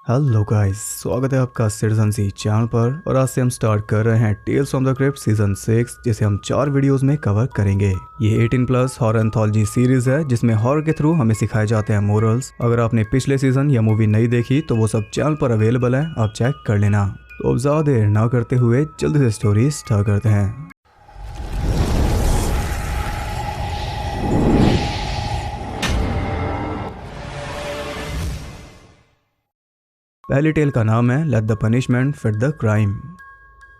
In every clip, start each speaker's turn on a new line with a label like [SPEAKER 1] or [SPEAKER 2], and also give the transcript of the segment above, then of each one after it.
[SPEAKER 1] Hello guys, स्वागत है आपका सिटीजन सी चैनल पर। और आज से हम स्टार्ट कर रहे हैं tales from the crypt season 6, जिसे हम 4 वीडियोस में कवर करेंगे। ये 18+ हॉरर एंथोलॉजी सीरीज है जिसमें हॉरर के थ्रू हमें सिखाए जाते हैं मोरल्स। अगर आपने पिछले सीजन या मूवी नहीं देखी तो वो सब चैनल पर अवेलेबल है, आप चेक कर लेना। तो अब ज्यादा देर ना करते हुए जल्दी से स्टोरी स्टार्ट करते हैं। पहली टेल का नाम है let the punishment fit the crime.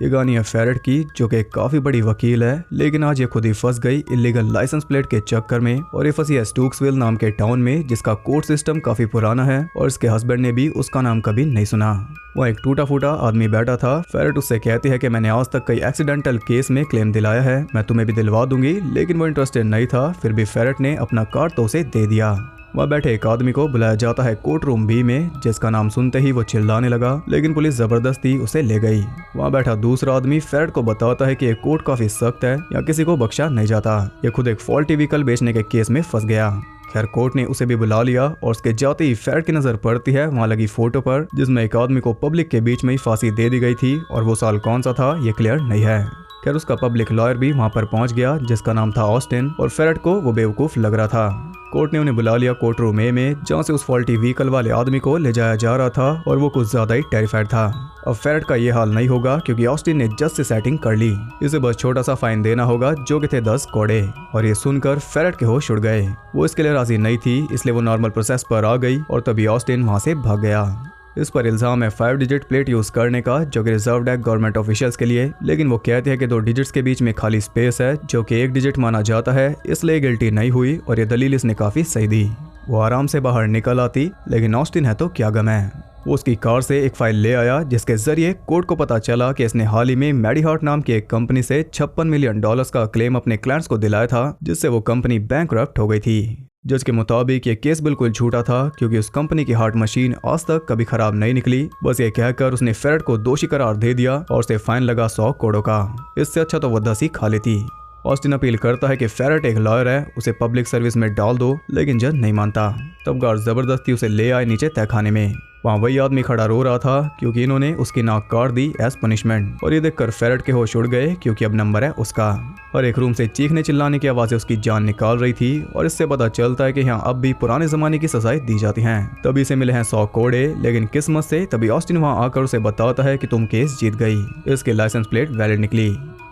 [SPEAKER 1] ये कहानी है फेरेट की, जो कि काफी बड़ी वकील है, लेकिन आज ये खुद ही फंस गई इलीगल लाइसेंस प्लेट के चक्कर में। और ये फंसी है स्टूक्सविल नाम के टाउन में, जिसका कोर्ट सिस्टम काफी पुराना है और इसके हस्बैंड ने भी उसका नाम कभी नहीं सुना। वहाँ एक टूटा फूटा आदमी बैठा था। फेरेट उससे कहती है कि मैंने आज तक कई एक्सीडेंटल केस में क्लेम दिलाया है, मैं तुम्हें भी दिलवा दूंगी। लेकिन वो इंटरेस्टेड नहीं था। फिर भी फेरेट ने अपना कार्ड तो उसे दे दिया। वहाँ बैठे एक आदमी को बुलाया जाता है कोर्ट रूम बी में, जिसका नाम सुनते ही वो चिल्लाने लगा, लेकिन पुलिस जबरदस्ती उसे ले गई। वहाँ बैठा दूसरा आदमी फेरेट को बताता है कि ये कोर्ट काफी सख्त है, यहाँ किसी को बख्शा नहीं जाता। ये खुद एक फॉल्टी व्हीकल बेचने के केस में फंस गया। खैर कोर्ट ने उसे भी बुला लिया और उसके जाते ही फेरेट की नजर पड़ती है वहाँ लगी फोटो पर, जिसमें एक आदमी को पब्लिक के बीच में ही फांसी दे दी गई थी। और वो साल कौन सा था ये क्लियर नहीं है। खैर उसका पब्लिक लॉयर भी वहाँ पर पहुँच गया, जिसका नाम था ऑस्टिन, और फेरेट को वो बेवकूफ लग रहा था। कोर्ट ने उन्हें बुला लिया कोर्ट रूम ए में, जहाँ से उस फॉल्टी व्हीकल वाले आदमी को ले जाया जा रहा था, और वो कुछ ज्यादा ही टेरिफाइड था। अब फेरेट का ये हाल नहीं होगा क्योंकि ऑस्टिन ने जज से सेटिंग कर ली। इसे बस छोटा सा फाइन देना होगा, जो कि थे 10 कोड़े। और ये सुनकर फेरेट के होश उड़ गए। वो इसके लिए राजी नहीं थी, इसलिए वो नॉर्मल प्रोसेस पर आ गई और तभी ऑस्टिन वहाँ से भाग गया। इस पर इल्जाम है 5 डिजिट प्लेट यूज करने का, जो कि रिजर्व्ड है गवर्नमेंट ऑफिशियल्स के लिए। लेकिन वो कहते हैं कि 2 डिजिट्स के बीच में खाली स्पेस है, जो कि 1 डिजिट माना जाता है, इसलिए गिल्टी नहीं हुई। और ये दलील इसने काफी सही दी। वो आराम से बाहर निकल आती, लेकिन ऑस्टिन है तो क्या गम है। वो उसकी कार से एक फाइल ले आया, जिसके जरिए कोर्ट को पता चला कि इसने हाल ही में मेडीहार्ट नाम की एक कंपनी से $56 मिलियन का क्लेम अपने क्लाइंट्स को दिलाया था, जिससे वो कंपनी बैंकरप्ट हो गई थी। जज के मुताबिक ये केस बिल्कुल झूठा था, क्योंकि उस कंपनी की हार्ट मशीन आज तक कभी खराब नहीं निकली। बस ये कहकर उसने फेरेट को दोषी करार दे दिया और उसे फाइन लगा 100 करोड़ का। इससे अच्छा तो वो 10 ही खा लेती। ऑस्टिन अपील करता है कि फेरेट एक लॉयर है, उसे पब्लिक सर्विस में डाल दो, लेकिन जज नहीं मानता। तब गार्ड जबरदस्ती उसे ले आए नीचे तहखाने में। वहाँ वही आदमी खड़ा रो रहा था, क्योंकि इन्होंने उसकी नाक काट दी एज पनिशमेंट। और ये देखकर फेरेट के होश उड़ गए, क्योंकि अब नंबर है उसका। और एक रूम से चीखने चिल्लाने की आवाजें उसकी जान निकाल रही थी। और इससे पता चलता है कि यहाँ अब भी पुराने जमाने की सजाएं दी जाती हैं। तभी से मिले हैं 100 कोड़े, लेकिन किस्मत से तभी ऑस्टिन वहाँ आकर उसे बताता है कि तुम केस जीत गई। इसकी लाइसेंस प्लेट वैलिड निकली।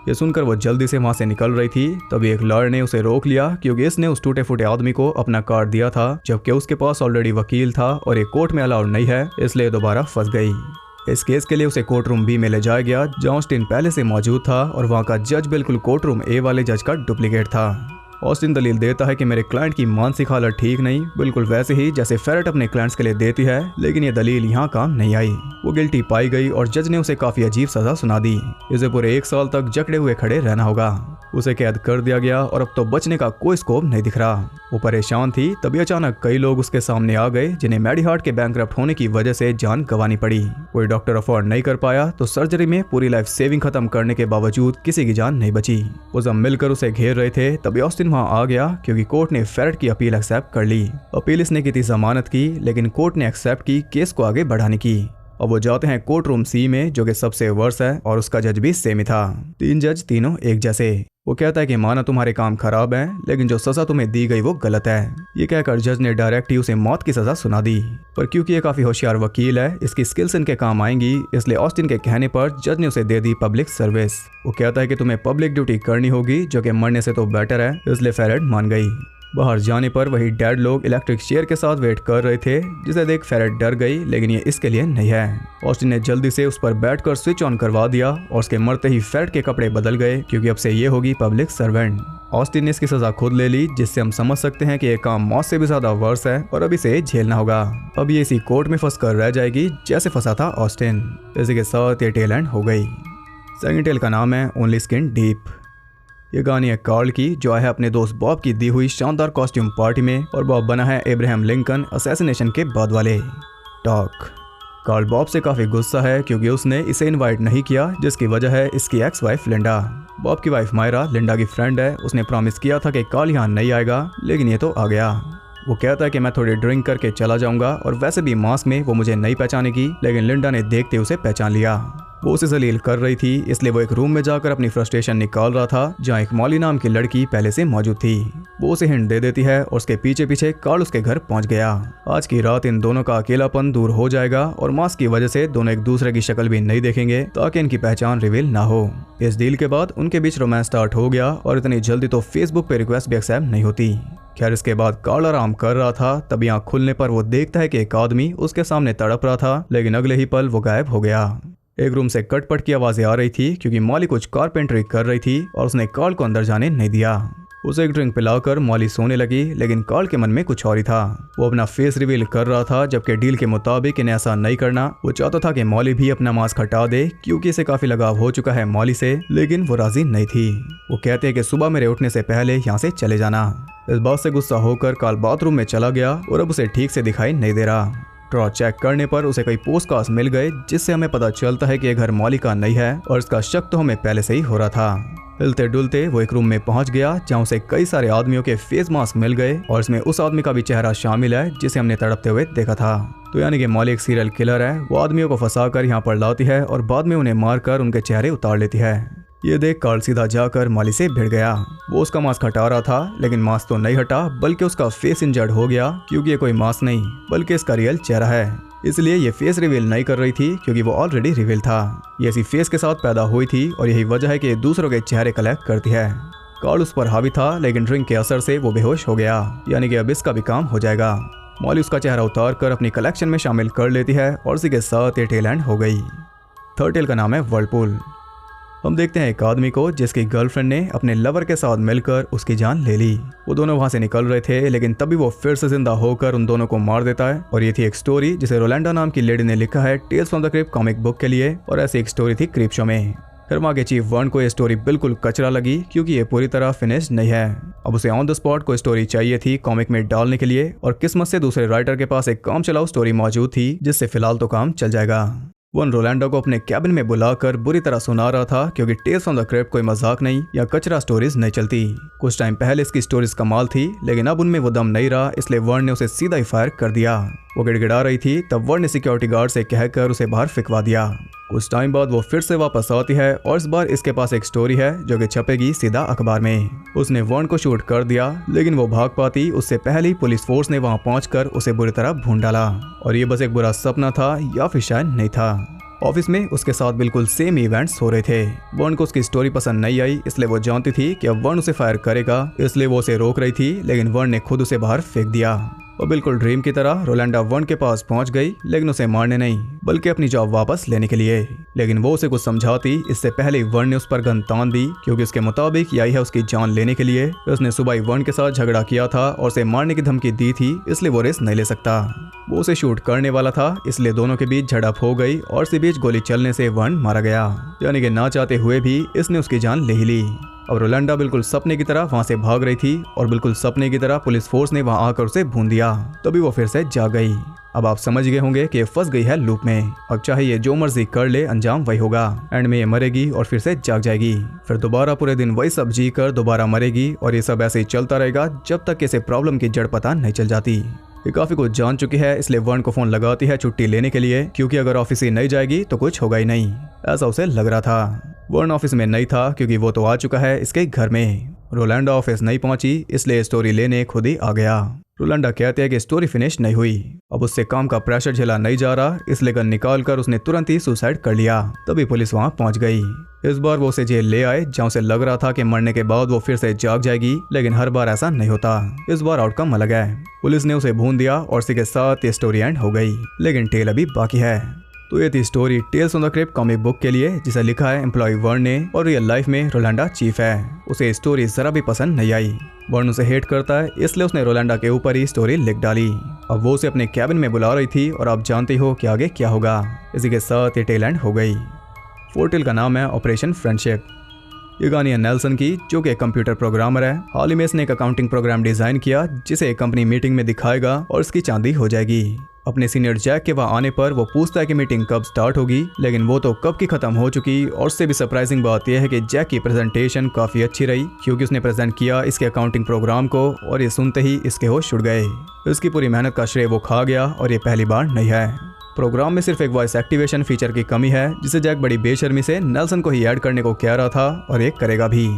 [SPEAKER 1] ये सुनकर वो जल्दी से वहाँ से निकल रही थी। तभी एक लॉयर ने उसे रोक लिया, क्योंकि इसने उस टूटे फूटे आदमी को अपना कार्ड दिया था, जबकि उसके पास ऑलरेडी वकील था और ये कोर्ट में अलाउड नहीं है, इसलिए दोबारा फंस गई। इस केस के लिए उसे कोर्ट रूम बी में ले जाया गया, जहाँ ऑस्टिन पहले से मौजूद था। और वहाँ का जज बिल्कुल कोर्ट रूम ए वाले जज का डुप्लीकेट था। ऑस्टिन दलील देता है कि मेरे क्लाइंट की मानसिक हालत ठीक नहीं, बिल्कुल वैसे ही जैसे फेरेट अपने क्लाइंट्स के लिए देती है। लेकिन ये दलील यहाँ काम नहीं आई। वो गिल्टी पाई गई और जज ने उसे काफी अजीब सजा सुना दी। इसे पूरे 1 साल तक जकड़े हुए खड़े रहना होगा। उसे कैद कर दिया गया और अब तो बचने का कोई स्कोप नहीं दिख रहा। वो परेशान थी, तभी अचानक कई लोग उसके सामने आ गए, जिन्हें मेडीहार्ट के बैंकरप्ट होने की वजह से जान गंवानी पड़ी। कोई डॉक्टर अफोर्ड नहीं कर पाया, तो सर्जरी में पूरी लाइफ सेविंग खत्म करने के बावजूद किसी की जान नहीं बची। वो सब मिलकर उसे घेर रहे थे, तभी ऑस्टिन वहाँ आ गया, क्योंकि कोर्ट ने फेरेट की अपील एक्सेप्ट कर ली। अपील इसने की थी जमानत की, लेकिन कोर्ट ने एक्सेप्ट की केस को आगे बढ़ाने की। अब वो जाते हैं कोर्ट रूम सी में, जो कि सबसे वर्स है, और उसका जज भी सेम ही था। 3 जज तीनों एक जैसे। वो कहता है कि माना तुम्हारे काम खराब है, लेकिन जो सजा तुम्हें दी गई वो गलत है। ये कहकर जज ने डायरेक्ट ही उसे मौत की सजा सुना दी। पर क्योंकि ये काफी होशियार वकील है, इसकी स्किल्स इनके काम आएंगी, इसलिए ऑस्टिन के कहने पर जज ने उसे दे दी पब्लिक सर्विस। वो कहता है कि तुम्हें पब्लिक ड्यूटी करनी होगी, जो कि मरने से तो बेटर है, इसलिए फेरेट मान गई। बाहर जाने पर वही डेड लोग इलेक्ट्रिक चेयर के साथ वेट कर रहे थे, जिसे देख फेरेट डर गई, लेकिन ये इसके लिए नहीं है। ऑस्टिन ने जल्दी से उस पर बैठकर स्विच ऑन करवा दिया और उसके मरते ही फेरेट के कपड़े बदल गए, क्योंकि अब से ये होगी पब्लिक सर्वेंट। ऑस्टिन ने इसकी सजा खुद ले ली, जिससे हम समझ सकते हैं कि ये काम मौत से भी ज्यादा वर्स है और अब इसे झेलना होगा। अब ये इसी कोर्ट में फंस कर रह जाएगी, जैसे फंसा था ऑस्टिन। इसी के साथ ये टेल एंड हो गई। सेकंड टेल का नाम है ओनली स्किन डीप। ये कहानी है कार्ल की, जो आया है अपने दोस्त बॉब की दी हुई शानदार कॉस्ट्यूम पार्टी में। और बॉब बना है अब्राहम लिंकन असैसिनेशन के बाद वाले टॉक। कार्ल बॉब से काफी गुस्सा है, क्योंकि उसने इसे इनवाइट नहीं किया, जिसकी वजह है इसकी एक्स वाइफ लिंडा। बॉब की वाइफ मायरा लिंडा की फ्रेंड है। उसने प्रॉमिस किया था कि कार्ल यहाँ नहीं आएगा, लेकिन ये तो आ गया। वो कहता है कि मैं थोड़ी ड्रिंक करके चला जाऊंगा और वैसे भी मास्क में वो मुझे नहीं पहचानेगी, लेकिन लिंडा ने देखते उसे पहचान लिया। वो उसे जलील कर रही थी, इसलिए वो एक रूम में जाकर अपनी फ्रस्ट्रेशन निकाल रहा था जहाँ एक मॉली नाम की लड़की पहले से मौजूद थी। वो उसे हिंट दे देती है और उसके पीछे पीछे कार्ल उसके घर पहुंच गया। आज की रात इन दोनों का अकेलापन दूर हो जाएगा और मास्क की वजह से दोनों एक दूसरे की शक्ल भी नहीं देखेंगे ताकि इनकी पहचान रिवील ना हो। इस डील के बाद उनके बीच रोमांस स्टार्ट हो गया और इतनी जल्दी तो फेसबुक पे रिक्वेस्ट भी एक्सेप्ट नहीं होती। खैर इसके बाद कार्ल आराम कर रहा था, तभी आँख खुलने पर वो देखता है कि एक आदमी उसके सामने तड़प रहा था, लेकिन अगले ही पल वो गायब हो गया। एक रूम से कटपट की आवाजें आ रही थी क्योंकि मॉली कुछ कारपेंटरी कर रही थी और उसने कार्ल को अंदर जाने नहीं दिया। उसे एक ड्रिंक पिलाकर मॉली सोने लगी, लेकिन कार्ल के मन में कुछ और ही था। वो अपना फेस रिवील कर रहा था, जबकि डील के मुताबिक इन्हें ऐसा नहीं करना। वो चाहता था कि मॉली भी अपना मास्क हटा दे क्योंकि इसे काफी लगाव हो चुका है मॉली से, लेकिन वो राजी नहीं थी। वो कहते हैं कि सुबह मेरे उठने से पहले यहाँ से चले जाना। इस बात से गुस्सा होकर कार्ल बाथरूम में चला गया और अब उसे ठीक से दिखाई नहीं दे रहा। क्रॉस चेक करने पर उसे कई पोस्टकास्ट मिल गए जिससे हमें पता चलता है कि यह घर मॉली का नहीं है और इसका शक तो हमें पहले से ही हो रहा था। हिलते डुलते वो एक रूम में पहुंच गया जहां उसे कई सारे आदमियों के फेस मास्क मिल गए और इसमें उस आदमी का भी चेहरा शामिल है जिसे हमने तड़पते हुए देखा था। तो यानी कि मॉली एक सीरियल किलर है। वो आदमियों को फंसाकर यहाँ पर लाती है और बाद में उन्हें मारकर उनके चेहरे उतार लेती है। ये देख कार्ल सीधा जाकर मॉली से भिड़ गया। वो उसका मास्क हटा रहा था, लेकिन मास्क तो नहीं हटा बल्कि उसका फेस इंजर्ड हो गया क्योंकि ये कोई मास्क नहीं बल्कि इसका रियल चेहरा है। इसलिए ये फेस रिवील नहीं कर रही थी क्योंकि वो ऑलरेडी रिवील था। ये इसी फेस के साथ पैदा हुई थी और यही वजह है कि ये दूसरों के चेहरे कलेक्ट करती है। कार्ल उस पर हावी था, लेकिन ड्रिंक के असर से वो बेहोश हो गया, यानी कि अब इसका भी काम हो जाएगा। मॉली उसका चेहरा उतार कर अपनी कलेक्शन में शामिल कर लेती है और उसी के साथ ये टेल एंड हो गई। थर्ड टेल का नाम है वर्लपूल। हम देखते हैं एक आदमी को जिसकी गर्लफ्रेंड ने अपने लवर के साथ मिलकर उसकी जान ले ली। वो दोनों वहां से निकल रहे थे, लेकिन तभी वो फिर से जिंदा होकर उन दोनों को मार देता है। और ये थी एक स्टोरी जिसे रोलैंडा नाम की लेडी ने लिखा है tales from the crypt comic book के लिए, और ऐसी एक स्टोरी थी क्रिप्ट शो में। कर्मा के चीफ वन को ये स्टोरी बिल्कुल कचरा लगी क्योंकि ये पूरी तरह फिनिश नहीं है। अब उसे ऑन द स्पॉट कोई स्टोरी चाहिए थी कॉमिक में डालने के लिए, और किस्मत से दूसरे राइटर के पास एक काम चलाऊ स्टोरी मौजूद थी जिससे फिलहाल तो काम चल जाएगा। वन रोलैंडो को अपने कैबिन में बुलाकर बुरी तरह सुना रहा था क्योंकि टेल्स फ्रॉम द क्रिप्ट कोई मजाक नहीं या कचरा स्टोरीज नहीं चलती। कुछ टाइम पहले इसकी स्टोरीज कमाल थी, लेकिन अब उनमें वो दम नहीं रहा, इसलिए वन ने उसे सीधा ही फायर कर दिया। वो गिड़गिड़ा रही थी, तब वन ने सिक्योरिटी गार्ड से कहकर उसे बाहर फिकवा दिया। कुछ टाइम बाद वो फिर से वापस आती है और इस बार इसके पास एक स्टोरी है जो कि छपेगी सीधा अखबार में। उसने वन को शूट कर दिया, लेकिन वो भाग पाती उससे पहले ही पुलिस फोर्स ने वहां पहुंचकर उसे बुरी तरह भून डाला। और ये बस एक बुरा सपना था या फिर शायद नहीं था। ऑफिस में उसके साथ बिल्कुल सेम इवेंट्स हो रहे थे। वन को उसकी स्टोरी पसंद नहीं आई, इसलिए वो जानती थी कि अब वन उसे फायर करेगा, इसलिए वो उसे रोक रही थी, लेकिन वन ने खुद उसे बाहर फेंक दिया। वो बिल्कुल ड्रीम की तरह रोलैंडा वन के पास पहुंच गई, लेकिन उसे मारने नहीं बल्कि अपनी जॉब वापस लेने के लिए। लेकिन वो उसे कुछ समझाती इससे पहले वन ने उस पर गन तान दी क्योंकि उसके मुताबिक यही है उसकी जान लेने के लिए। उसने सुबह ही वन के साथ झगड़ा किया था और उसे मारने की धमकी दी थी, इसलिए वो रिस्क नहीं ले सकता। वो उसे शूट करने वाला था, इसलिए दोनों के बीच झड़प हो गई और इसी बीच गोली चलने से वन मारा गया, यानी कि ना चाहते हुए भी इसने उसकी जान ले ही ली। अब रोलैंडा बिल्कुल सपने की तरह वहां से भाग रही थी और बिल्कुल सपने की तरह पुलिस फोर्स ने वहां आकर उसे भून दिया, तभी वो फिर से जाग गई। अब आप समझ गए होंगे कि फंस गई है लूप में। अब चाहे ये जो मर्जी कर ले, अंजाम वही होगा। एंड में ये मरेगी और फिर से जाग जाएगी, फिर दोबारा पूरे दिन वही सब जी कर दोबारा मरेगी, और ये सब ऐसे ही चलता रहेगा जब तक इसे प्रॉब्लम की जड़ पता नहीं चल जाती। ये काफी कुछ जान चुकी है, इसलिए वन को फोन लगाती है छुट्टी लेने के लिए, क्योंकि अगर ऑफिस ही नहीं जाएगी तो कुछ होगा ही नहीं, ऐसा उसे लग रहा था। वन ऑफिस में नहीं था क्योंकि वो तो आ चुका है इसके घर में। रोलैंडा ऑफिस नहीं पहुंची, इसलिए स्टोरी लेने खुद ही आ गया। रोलैंडा कहते हैं कि स्टोरी फिनिश नहीं हुई, अब उससे काम का प्रेशर झेला नहीं जा रहा, इसलिए गन निकाल कर उसने तुरंत ही सुसाइड कर लिया। तभी पुलिस वहां पहुंच गई। इस बार वो उसे जेल ले आए, जहां उसे लग रहा था कि मरने के बाद वो फिर से जाग जाएगी, लेकिन हर बार ऐसा नहीं होता। इस बार आउटकम अलग है। पुलिस ने उसे भून दिया और इसी के साथ ये स्टोरी एंड हो गई, लेकिन टेल अभी बाकी है। तो ये थी story tales from the crypt comic book के लिए, जिसे लिखा है एम्प्लॉय वन ने, और रियल लाइफ में रोलैंडा चीफ है। उसे स्टोरी जरा भी पसंद नहीं आई। वन उसे हेट करता है, इसलिए उसने रोलैंडा के ऊपर ही स्टोरी लिख डाली। अब वो उसे अपने कैबिन में बुला रही थी, और आप जानते हो कि आगे क्या होगा। इसी के साथ ये टेल एंड हो गई। फोर्थ टेल का नाम है ऑपरेशन फ्रेंडशिप। ये कहानी है नेल्सन की, जो कि एक कंप्यूटर प्रोग्रामर है। हाल ही में इसने एक अकाउंटिंग प्रोग्राम डिजाइन किया जिसे एक कंपनी मीटिंग में दिखाएगा और इसकी चांदी हो जाएगी। अपने सीनियर जैक के वहाँ आने पर वो पूछता है कि मीटिंग कब स्टार्ट होगी, लेकिन वो तो कब की खत्म हो चुकी। और उससे भी सरप्राइजिंग बात यह है कि जैक की प्रेजेंटेशन काफी अच्छी रही, क्योंकि उसने प्रेजेंट किया इसके अकाउंटिंग प्रोग्राम को, और ये सुनते ही इसके होश उड़ गए। इसकी पूरी मेहनत का श्रेय वो खा गया, और ये पहली बार नहीं है। प्रोग्राम में सिर्फ एक वॉइस एक्टिवेशन फीचर की कमी है, जिसे जैक बड़ी बेशर्मी से नेल्सन को ही ऐड करने को कह रहा था, और ये करेगा भी।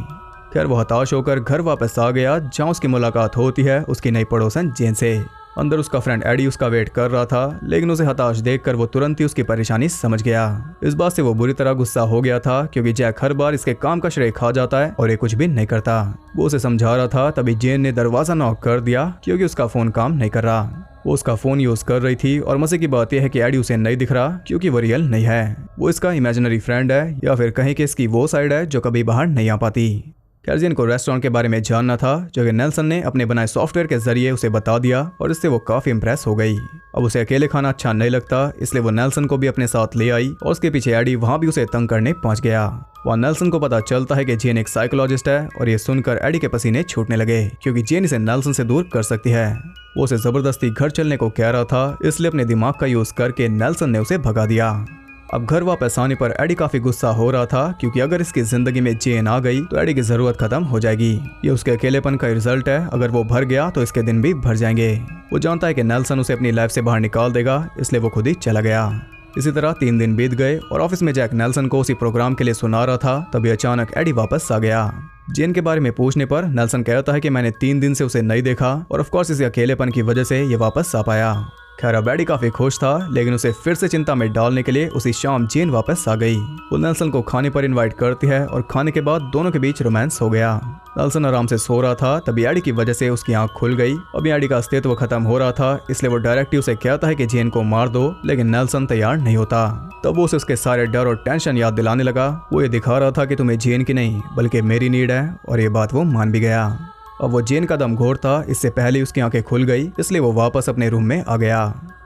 [SPEAKER 1] खैर वो हताश होकर घर वापस आ गया, जहाँ उसकी मुलाकात होती है उसकी नई पड़ोसन जेन से। अंदर उसका फ्रेंड एडी उसका वेट कर रहा था, लेकिन उसे हताश देखकर वो तुरंत ही उसकी परेशानी समझ गया। इस बात से वो बुरी तरह गुस्सा हो गया था, क्योंकि जैक हर बार इसके काम का श्रेय खा जाता है और ये कुछ भी नहीं करता। वो उसे समझा रहा था, तभी जेन ने दरवाजा नॉक कर दिया, क्योंकि उसका फोन काम नहीं कर रहा। वो उसका फोन यूज कर रही थी, और मजे की बात यह है कि एडी उसे नहीं दिख रहा, क्योंकि वो रियल नहीं है। वो इसका इमेजिनरी फ्रेंड है, या फिर कहीं कि इसकी वो साइड है जो कभी बाहर नहीं आ पाती। खैर जेन को रेस्टोरेंट के बारे में जानना था, जो कि नेल्सन ने अपने बनाए सॉफ्टवेयर के जरिए उसे बता दिया, और इससे वो काफी इंप्रेस हो गई। अब उसे अकेले खाना अच्छा नहीं लगता, इसलिए वो नेल्सन को भी अपने साथ ले आई, और उसके पीछे एडी वहाँ भी उसे तंग करने पहुंच गया। वहाँ नेल्सन को पता चलता है कि जेन एक साइकोलॉजिस्ट है, और ये सुनकर एडी के पसीने छूटने लगे, क्योंकि जेन इसे नेल्सन से दूर कर सकती है। वो उसे जबरदस्ती घर चलने को कह रहा था, इसलिए अपने दिमाग का यूज करके नेल्सन ने उसे भगा दिया। अब घर वापस आने पर एडी काफी गुस्सा हो रहा था, क्योंकि अगर इसकी जिंदगी में जेन आ गई तो एडी की जरूरत खत्म हो जाएगी। ये उसके अकेलेपन का रिजल्ट है, अगर वो भर गया तो इसके दिन भी भर जाएंगे। वो जानता है कि नेल्सन उसे अपनी लाइफ से बाहर निकाल देगा, इसलिए वो खुद ही चला गया। इसी तरह 3 दिन बीत गए, और ऑफिस में जैक नेल्सन को उसी प्रोग्राम के लिए सुना रहा था, तभी अचानक एडी वापस आ गया। जेन के बारे में पूछने पर नेल्सन कहता है कि मैंने 3 दिन से उसे नहीं देखा, और ऑफ कोर्स इसी अकेलेपन की वजह से ये वापस आ पाया। खैर अब एडी काफी खुश था, लेकिन उसे फिर से चिंता में डालने के लिए उसी शाम जेन वापस आ गई। वो नेल्सन को खाने पर इनवाइट करती है, और खाने के बाद दोनों के बीच रोमांस हो गया। नेल्सन आराम से सो रहा था, तभी एडी की वजह से उसकी आंख खुल गई। अभी एडी का अस्तित्व खत्म हो रहा था, इसलिए वो डायरेक्टली उसे कहता है कि जेन को मार दो, लेकिन नेल्सन तैयार नहीं होता। तब वो उसे उसके सारे डर और टेंशन याद दिलाने लगा। वो ये दिखा रहा था कि तुम्हें जेन की नहीं बल्कि मेरी नीड है, और ये बात वो मान भी गया। अब वो जेन का दम घोर था, इससे पहले उसकी आंखें खुल गई, इसलिए वो वापस अपने रूम में आ गया।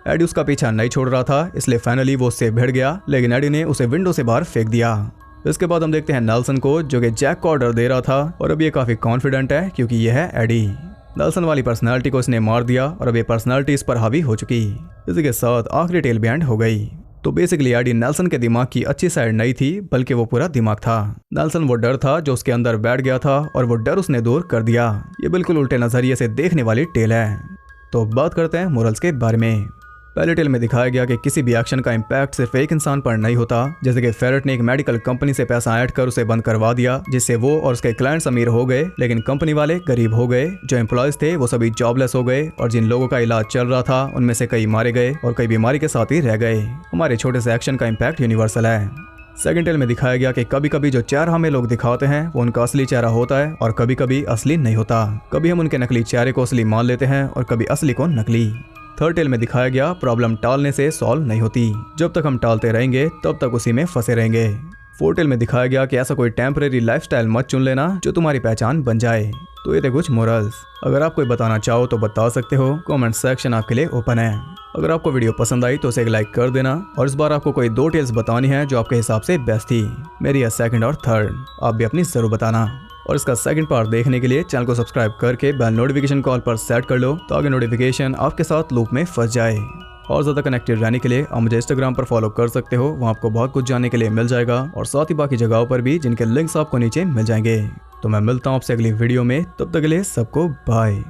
[SPEAKER 1] एडी उसका पीछा नहीं छोड़ रहा था, इसलिए फाइनली वो उससे भिड़ गया, लेकिन एडी ने उसे विंडो से बाहर फेंक दिया। इसके बाद हम देखते हैं नेल्सन को, जो कि जैक को ऑर्डर दे रहा था, और अब ये काफी कॉन्फिडेंट है, क्योंकि ये है एडी। नेल्सन वाली पर्सनालिटी को इसने मार दिया, और अब ये पर्सनालिटी इस पर हावी हो चुकी। इसी के साथ आखिरी टेल भी एंड हो गई। तो बेसिकली एडी नेल्सन के दिमाग की अच्छी साइड नहीं थी, बल्कि वो पूरा दिमाग था। नेल्सन वो डर था जो उसके अंदर बैठ गया था, और वो डर उसने दूर कर दिया। ये बिल्कुल उल्टे नजरिए से देखने वाली टेल है। तो बात करते हैं मोरल्स के बारे में। पहले टेल में दिखाया गया कि किसी भी एक्शन का इम्पैक्ट सिर्फ एक इंसान पर नहीं होता। जैसे कि फेरेट ने एक मेडिकल कंपनी से पैसा ऐड कर उसे बंद करवा दिया, जिससे वो और उसके क्लाइंट्स अमीर हो गए, लेकिन कंपनी वाले गरीब हो गए। जो एम्प्लॉयज थे वो सभी जॉबलेस हो गए, और जिन लोगों का इलाज चल रहा था उनमें से कई मारे गए, और कई बीमारी के साथ ही रह गए। हमारे छोटे से एक्शन का इम्पैक्ट यूनिवर्सल है। सेकंड टेल में दिखाया गया कि कभी कभी जो चेहरा हमें लोग दिखाते हैं वो उनका असली चेहरा होता है, और कभी कभी असली नहीं होता। कभी हम उनके नकली चेहरे को असली मान लेते हैं, और कभी असली को नकली। थर्ड टेल में दिखाया गया प्रॉब्लम टालने से सॉल्व नहीं होती, जब तक हम टालते रहेंगे तब तक उसी में फंसे रहेंगे। फोर्थ टेल में दिखाया गया कि ऐसा कोई टेम्परेरी लाइफस्टाइल मत चुन लेना जो तुम्हारी पहचान बन जाए। तो ये थे कुछ मोरल्स। अगर आप कोई बताना चाहो तो बता सकते हो, कमेंट सेक्शन आपके लिए ओपन है। अगर आपको वीडियो पसंद आई तो उसे एक लाइक कर देना, और इस बार आपको कोई 2 टेल्स बतानी है जो आपके हिसाब से बेस्ट थी, मेरी या सेकंड और थर्ड, आप भी अपनी जरूर बताना। और इसका सेकंड पार्ट देखने के लिए चैनल को सब्सक्राइब करके बेल नोटिफिकेशन कॉल पर सेट कर लो, ताकि नोटिफिकेशन आपके साथ लूप में फंस जाए। और ज़्यादा कनेक्टेड रहने के लिए आप मुझे इंस्टाग्राम पर फॉलो कर सकते हो, वहाँ आपको बहुत कुछ जानने के लिए मिल जाएगा, और साथ ही बाकी जगहों पर भी जिनके लिंक्स आपको नीचे मिल जाएंगे। तो मैं मिलता हूँ आपसे अगली वीडियो में, तब तक के लिए सबको बाय।